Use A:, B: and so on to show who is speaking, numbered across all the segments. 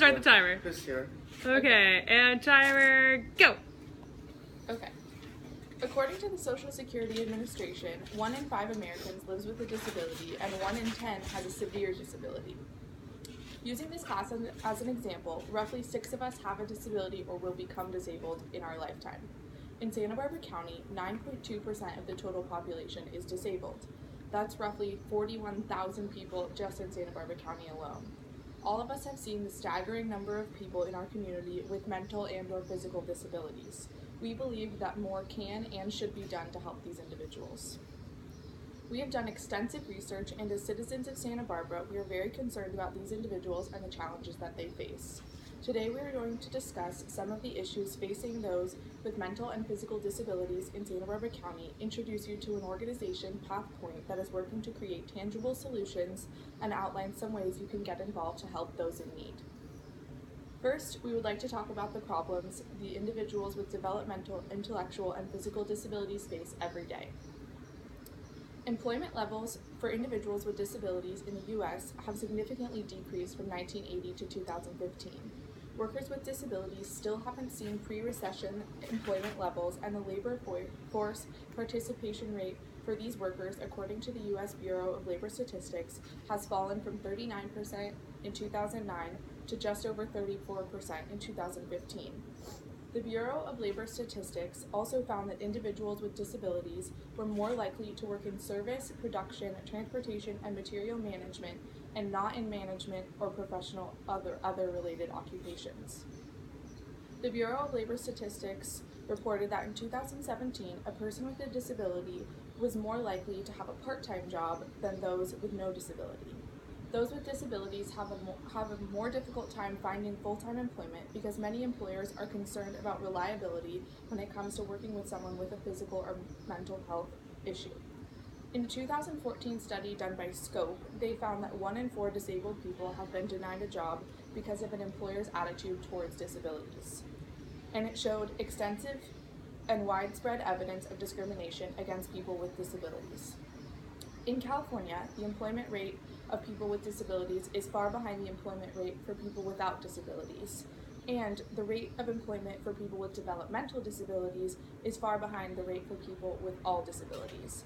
A: start the timer.
B: Who's here?
A: Okay, and timer, go!
C: Okay. According to the Social Security Administration, 1 in 5 Americans lives with a disability and 1 in 10 has a severe disability. Using this class as an example, roughly 6 of us have a disability or will become disabled in our lifetime. In Santa Barbara County, 9.2% of the total population is disabled. That's roughly 41,000 people just in Santa Barbara County alone. All of us have seen the staggering number of people in our community with mental and/or physical disabilities. We believe that more can and should be done to help these individuals. We have done extensive research, and as citizens of Santa Barbara, we are very concerned about these individuals and the challenges that they face. Today we are going to discuss some of the issues facing those with mental and physical disabilities in Santa Barbara County, introduce you to an organization, PathPoint, that is working to create tangible solutions, and outline some ways you can get involved to help those in need. First, we would like to talk about the problems the individuals with developmental, intellectual, and physical disabilities face every day. Employment levels for individuals with disabilities in the U.S. have significantly decreased from 1980 to 2015. Workers with disabilities still haven't seen pre-recession employment levels, and the labor force participation rate for these workers, according to the U.S. Bureau of Labor Statistics, has fallen from 39% in 2009 to just over 34% in 2015. The Bureau of Labor Statistics also found that individuals with disabilities were more likely to work in service, production, transportation, and material management, and not in management or professional other related occupations. The Bureau of Labor Statistics reported that in 2017, a person with a disability was more likely to have a part-time job than those with no disability. Those with disabilities have a more difficult time finding full-time employment because many employers are concerned about reliability when it comes to working with someone with a physical or mental health issue. In a 2014 study done by Scope, they found that 1 in 4 disabled people have been denied a job because of an employer's attitude towards disabilities. And it showed extensive and widespread evidence of discrimination against people with disabilities. In California, the employment rate of people with disabilities is far behind the employment rate for people without disabilities, and the rate of employment for people with developmental disabilities is far behind the rate for people with all disabilities.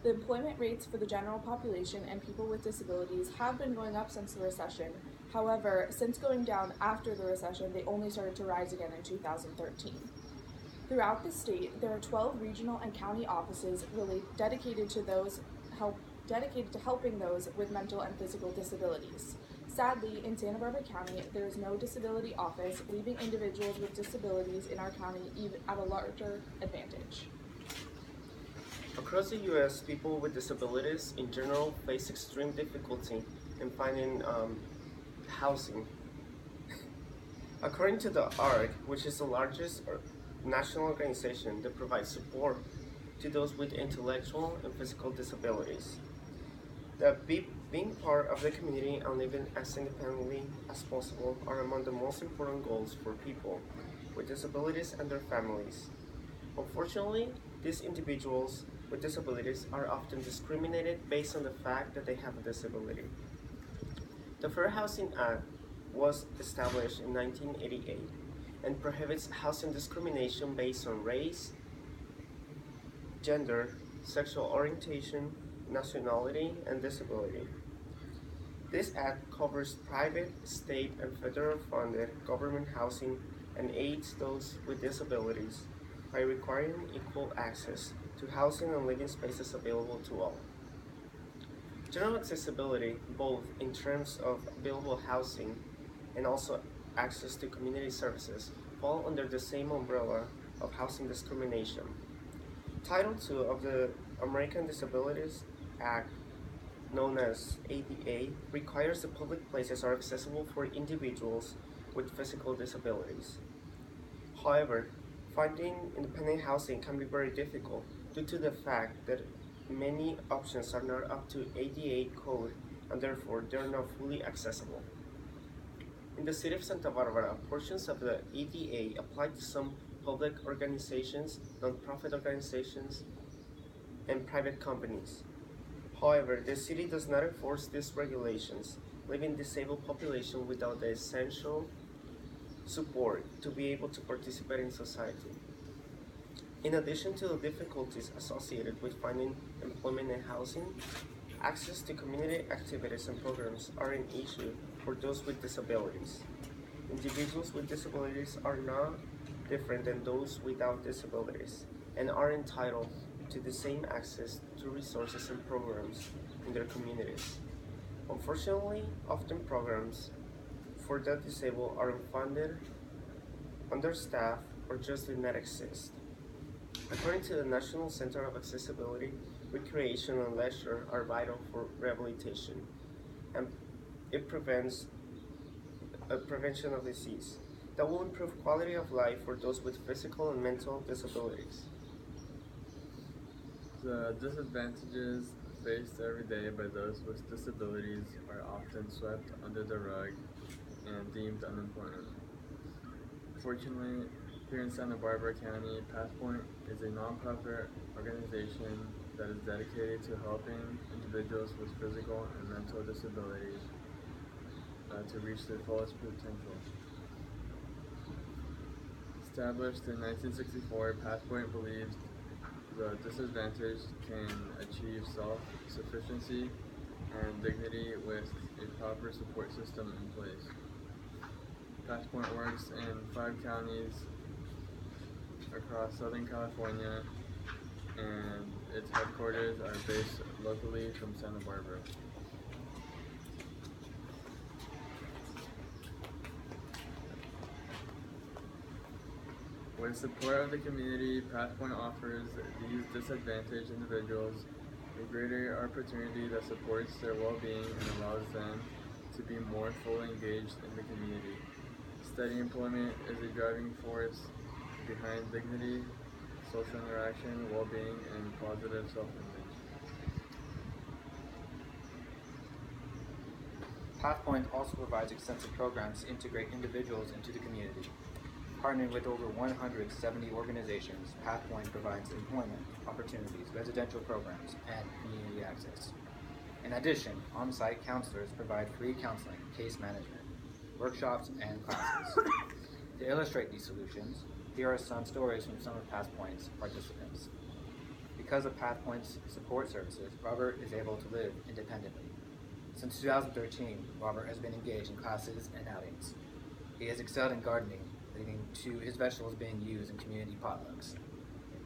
C: The employment rates for the general population and people with disabilities have been going up since the recession. However, since going down after the recession, they only started to rise again in 2013. Throughout the state, there are 12 regional and county offices dedicated to helping those with mental and physical disabilities. Sadly, in Santa Barbara County, there is no disability office, leaving individuals with disabilities in our county even at a larger advantage.
B: Across the U.S., people with disabilities in general face extreme difficulty in finding housing. According to the ARC, which is the largest national organization that provides support to those with intellectual and physical disabilities, that being part of the community and living as independently as possible are among the most important goals for people with disabilities and their families. Unfortunately, these individuals with disabilities are often discriminated based on the fact that they have a disability. The Fair Housing Act was established in 1988 and prohibits housing discrimination based on race, gender, sexual orientation, nationality, and disability. This act covers private, state, and federal funded government housing and aids those with disabilities by requiring equal access to housing and living spaces available to all. General accessibility, both in terms of available housing and also access to community services, fall under the same umbrella of housing discrimination. Title II of the American Disabilities Act, known as ADA, requires that public places are accessible for individuals with physical disabilities. However, finding independent housing can be very difficult due to the fact that many options are not up to ADA code and therefore they are not fully accessible. In the city of Santa Barbara, portions of the ADA apply to some public organizations, nonprofit organizations, and private companies. However, the city does not enforce these regulations, leaving disabled population without the essential support to be able to participate in society. In addition to the difficulties associated with finding employment and housing, access to community activities and programs are an issue for those with disabilities. Individuals with disabilities are not different than those without disabilities and are entitled to the same access to resources and programs in their communities. Unfortunately, often programs for the disabled are unfunded, understaffed, or just do not exist. According to the National Center of Accessibility, recreation and leisure are vital for rehabilitation, and it prevents prevention of disease that will improve quality of life for those with physical and mental disabilities.
D: The disadvantages faced every day by those with disabilities are often swept under the rug and deemed unimportant. Fortunately, here in Santa Barbara County, PathPoint is a nonprofit organization that is dedicated to helping individuals with physical and mental disabilities to reach their fullest potential. Established in 1964, PathPoint believes the disadvantaged can achieve self-sufficiency and dignity with a proper support system in place. PathPoint works in 5 counties across Southern California, and its headquarters are based locally from Santa Barbara. With support of the community, PathPoint offers these disadvantaged individuals a greater opportunity that supports their well-being and allows them to be more fully engaged in the community. Steady employment is a driving force behind dignity, social interaction, well-being, and positive self-image.
E: PathPoint also provides extensive programs to integrate individuals into the community. Partnering with over 170 organizations, PathPoint provides employment opportunities, residential programs, and community access. In addition, on-site counselors provide free counseling, case management, workshops, and classes. To illustrate these solutions, here are some stories from some of PathPoint's participants. Because of PathPoint's support services, Robert is able to live independently. Since 2013, Robert has been engaged in classes and outings. He has excelled in gardening, leading to his vegetables being used in community potlucks.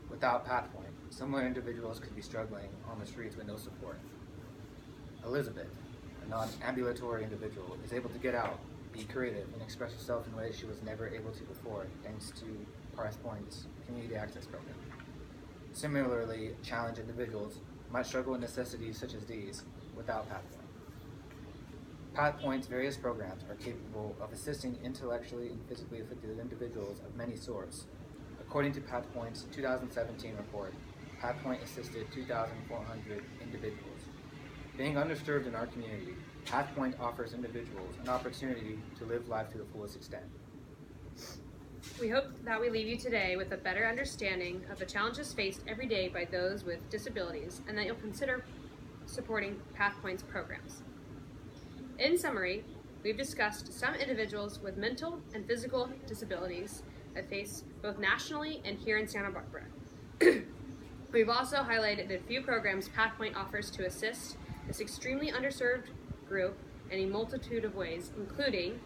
E: Without PathPoint, similar individuals could be struggling on the streets with no support. Elizabeth, a non-ambulatory individual, is able to get out, be creative, and express herself in ways she was never able to before, thanks to PathPoint's community access program. Similarly, challenged individuals might struggle with necessities such as these without PathPoint. PathPoint's various programs are capable of assisting intellectually and physically affected individuals of many sorts. According to PathPoint's 2017 report, PathPoint assisted 2,400 individuals. Being underserved in our community, PathPoint offers individuals an opportunity to live life to the fullest extent.
A: We hope that we leave you today with a better understanding of the challenges faced every day by those with disabilities, and that you'll consider supporting PathPoint's programs. In summary, we've discussed some individuals with mental and physical disabilities that face both nationally and here in Santa Barbara. We've also highlighted a few programs PathPoint offers to assist this extremely underserved group in a multitude of ways, including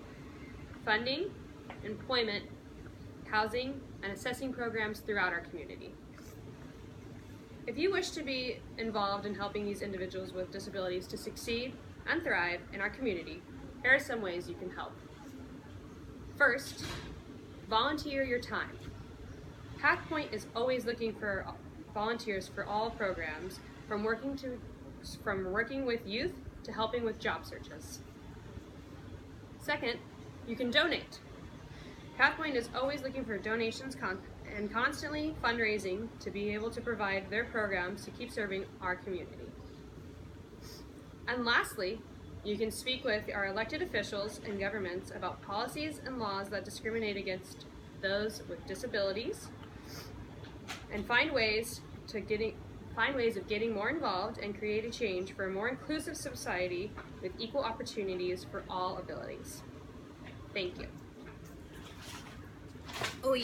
A: funding, employment, housing, and assessing programs throughout our community. If you wish to be involved in helping these individuals with disabilities to succeed and thrive in our community, here are some ways you can help. First, volunteer your time. PathPoint is always looking for volunteers for all programs, from working with youth to helping with job searches. Second, you can donate. PathPoint is always looking for donations and constantly fundraising to be able to provide their programs to keep serving our community. And lastly, you can speak with our elected officials and governments about policies and laws that discriminate against those with disabilities, and find ways to find ways of getting more involved, and create a change for a more inclusive society with equal opportunities for all abilities. Thank you. Oy.